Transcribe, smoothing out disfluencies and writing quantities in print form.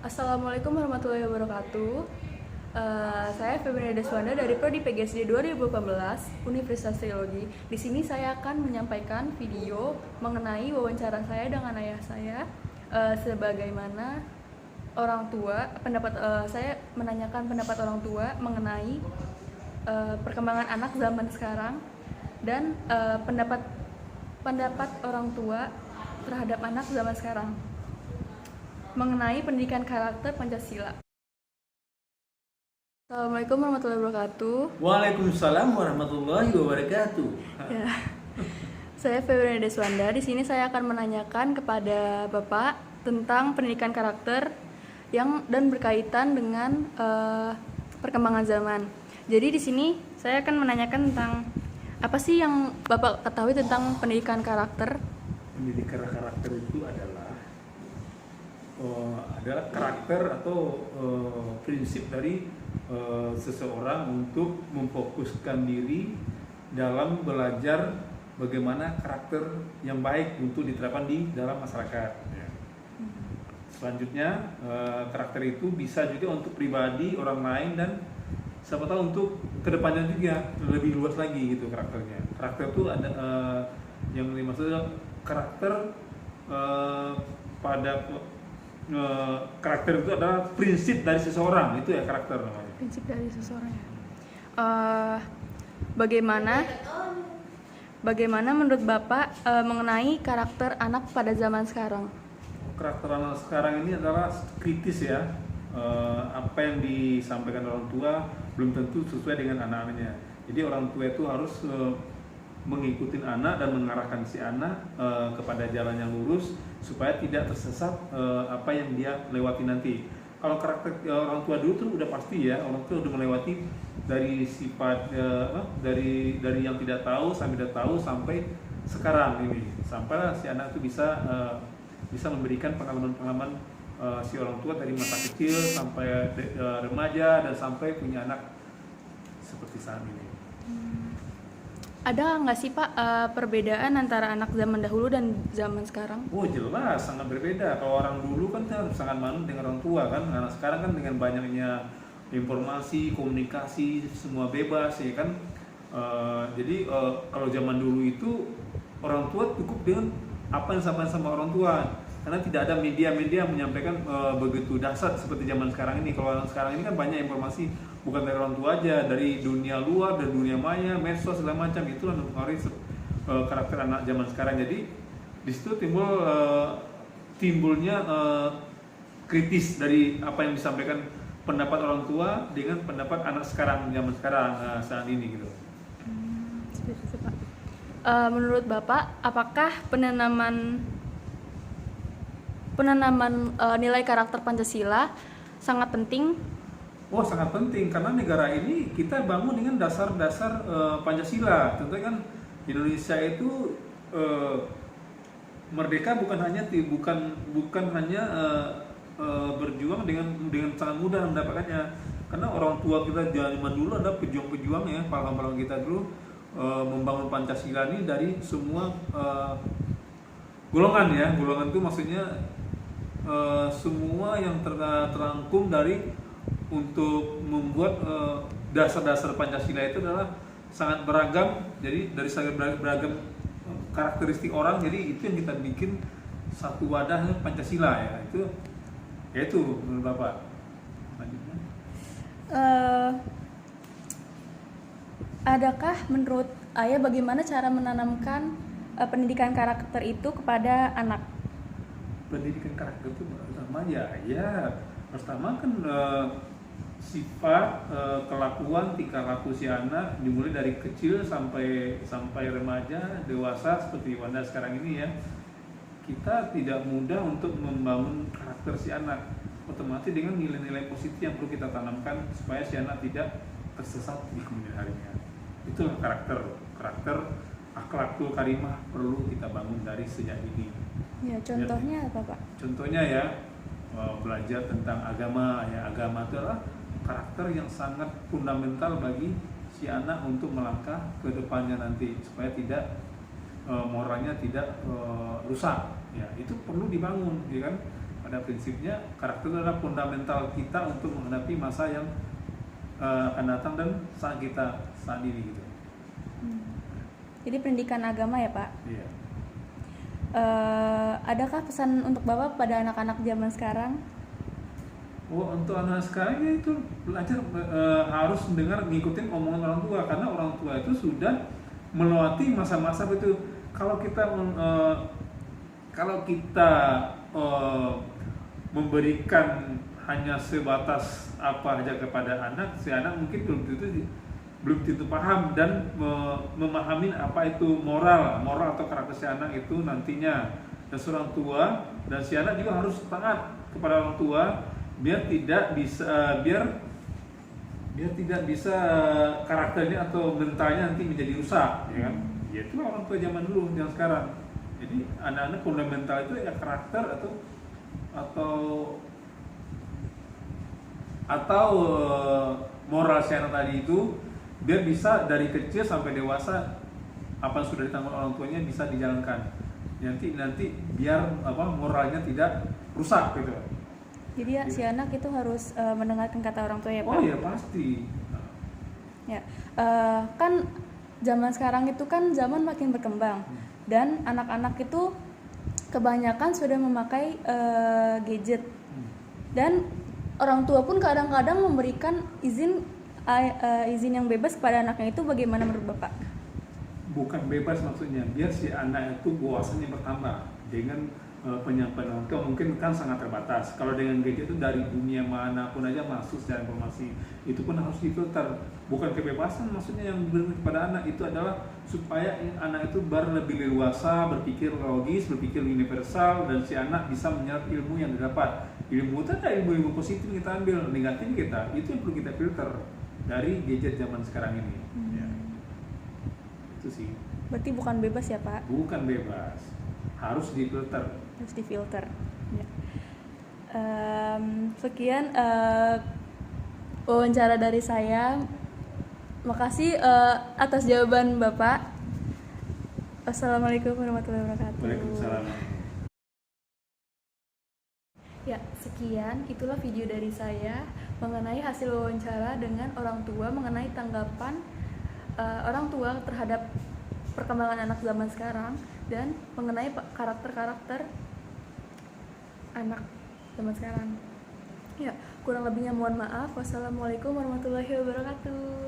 Assalamualaikum warahmatullahi wabarakatuh. Saya Febriana Deswanda dari Prodi PGSD 2018 Universitas Teologi. Di sini saya akan menyampaikan video mengenai wawancara saya dengan ayah saya, sebagaimana orang tua saya menanyakan pendapat orang tua mengenai perkembangan anak zaman sekarang dan pendapat orang tua terhadap anak zaman sekarang mengenai pendidikan karakter Pancasila. Assalamualaikum warahmatullahi wabarakatuh. Waalaikumsalam warahmatullahi wabarakatuh. Ya, saya Febriana Deswanda. Di sini saya akan menanyakan kepada Bapak tentang pendidikan karakter dan berkaitan dengan perkembangan zaman. Jadi di sini saya akan menanyakan tentang apa sih yang Bapak ketahui tentang pendidikan karakter? Pendidikan karakter itu adalah karakter atau prinsip dari seseorang untuk memfokuskan diri dalam belajar bagaimana karakter yang baik untuk diterapkan di dalam masyarakat. Selanjutnya karakter itu bisa juga untuk pribadi orang lain dan siapa tahu untuk kedepannya juga lebih luas lagi gitu karakternya. Karakter itu ada yang dimaksud karakter karakter itu adalah prinsip dari seseorang, itu ya karakter namanya. Prinsip dari seseorang. Bagaimana menurut Bapak mengenai karakter anak pada zaman sekarang? Karakter anak sekarang ini adalah kritis ya. Apa yang disampaikan orang tua belum tentu sesuai dengan anak-anaknya. Jadi orang tua itu harus mengikuti anak dan mengarahkan si anak kepada jalan yang lurus supaya tidak tersesat apa yang dia lewati nanti. Kalau karakter orang tua dulu tuh udah pasti ya, orang tua udah melewati dari sifat dari yang tidak tahu sampai sekarang ini, sampai si anak itu bisa memberikan pengalaman-pengalaman si orang tua dari masa kecil sampai remaja dan sampai punya anak seperti saat ini. Ada nggak sih Pak perbedaan antara anak zaman dahulu dan zaman sekarang? Oh jelas sangat berbeda. Kalau orang dulu kan sangat manut dengan orang tua kan. Anak sekarang kan dengan banyaknya informasi, komunikasi, semua bebas ya kan. Jadi kalau zaman dulu itu orang tua cukup dengan apa yang disampaikan sama orang tua. Karena tidak ada media-media yang menyampaikan begitu dahsyat seperti zaman sekarang ini. Kalau sekarang ini kan banyak informasi, bukan dari orang tua aja, dari dunia luar, dari dunia maya, medsos segala macam, itu yang mempengaruhi karakter anak zaman sekarang. Jadi di situ timbulnya kritis dari apa yang disampaikan pendapat orang tua dengan pendapat anak sekarang zaman sekarang saat ini gitu. Seperti itu, Pak. Menurut Bapak, apakah penanaman nilai karakter Pancasila sangat penting? Oh sangat penting karena negara ini kita bangun dengan dasar-dasar Pancasila. Tentunya kan Indonesia itu merdeka bukan hanya berjuang dengan sangat mudah mendapatkannya. Karena orang tua kita zaman dulu ada pejuang-pejuang ya, pahlawan-pahlawan kita dulu membangun Pancasila ini dari semua golongan ya. Golongan itu maksudnya semua yang terangkum dari untuk membuat dasar-dasar Pancasila itu adalah sangat beragam. Jadi dari sangat beragam karakteristik orang, jadi itu yang kita bikin satu wadah Pancasila ya. Itu menurut Bapak. Lanjutnya. Adakah menurut Ayah bagaimana cara menanamkan pendidikan karakter itu kepada anak? Pendidikan karakter itu pertama pertama kan sifat kelakuan tingkah laku si anak dimulai dari kecil sampai remaja dewasa seperti Wanda sekarang ini ya. Kita tidak mudah untuk membangun karakter si anak, otomatis dengan nilai-nilai positif yang perlu kita tanamkan supaya si anak tidak tersesat di kemudian harinya. Itulah karakter akhlakul karimah perlu kita bangun dari sejak ini. Ya, contohnya apa Pak? Contohnya ya belajar tentang agama ya. Agama itu adalah karakter yang sangat fundamental bagi si anak untuk melangkah ke depannya nanti supaya tidak moralnya tidak rusak ya. Itu perlu dibangun ya kan. Pada prinsipnya karakter adalah fundamental kita untuk menghadapi masa yang akan datang dan saat ini gitu. Jadi pendidikan agama ya Pak. Iya. Adakah pesan untuk Bapak pada anak-anak zaman sekarang? Untuk anak sekarang ya itu belajar harus mendengar ngikutin omongan orang tua, karena orang tua itu sudah melewati masa-masa itu. Kalau kita memberikan hanya sebatas apa aja kepada anak, si anak mungkin belum tentu paham dan memahami apa itu moral atau karakter si anak itu nantinya. Dan seorang tua dan si anak juga harus taat kepada orang tua biar tidak bisa karakternya atau mentalnya nanti menjadi rusak, ya kan? Ya itu orang tua zaman dulu, yang sekarang. Jadi anak-anak fundamental itu ya karakter atau moral si anak tadi itu biar bisa dari kecil sampai dewasa apa yang sudah ditanggung orang tuanya bisa dijalankan. Nanti biar moralnya tidak rusak gitu. Jadi ya si anak itu harus mendengarkan kata orang tua ya Pak? Oh iya pasti. Ya, kan zaman sekarang itu kan zaman makin berkembang dan anak-anak itu kebanyakan sudah memakai gadget dan orang tua pun kadang-kadang memberikan izin yang bebas kepada anaknya. Itu bagaimana menurut Bapak? Bukan bebas maksudnya, biar si anak itu wawasannya bertambah dengan penyampaian orang tua mungkin kan sangat terbatas. Kalau dengan gadget itu dari dunia manapun aja masuk secara informasi, itu pun harus difilter. Bukan kebebasan maksudnya yang diberikan kepada anak, itu adalah supaya anak itu lebih leluasa, berpikir logis, berpikir universal, dan si anak bisa menyerap ilmu yang didapat. Ilmu itu ada ilmu positif yang kita ambil, negatif itu yang perlu kita filter dari gadget zaman sekarang ini. Ya. Itu sih. Berarti bukan bebas ya Pak? Bukan bebas, harus difilter. Ya. Sekian wawancara dari saya. Makasih atas jawaban Bapak. Wassalamualaikum warahmatullahi wabarakatuh. Waalaikumsalam. Ya, sekian itulah video dari saya mengenai hasil wawancara dengan orang tua mengenai tanggapan orang tua terhadap perkembangan anak zaman sekarang dan mengenai karakter-karakter anak zaman sekarang. Ya, kurang lebihnya mohon maaf. Wassalamualaikum warahmatullahi wabarakatuh.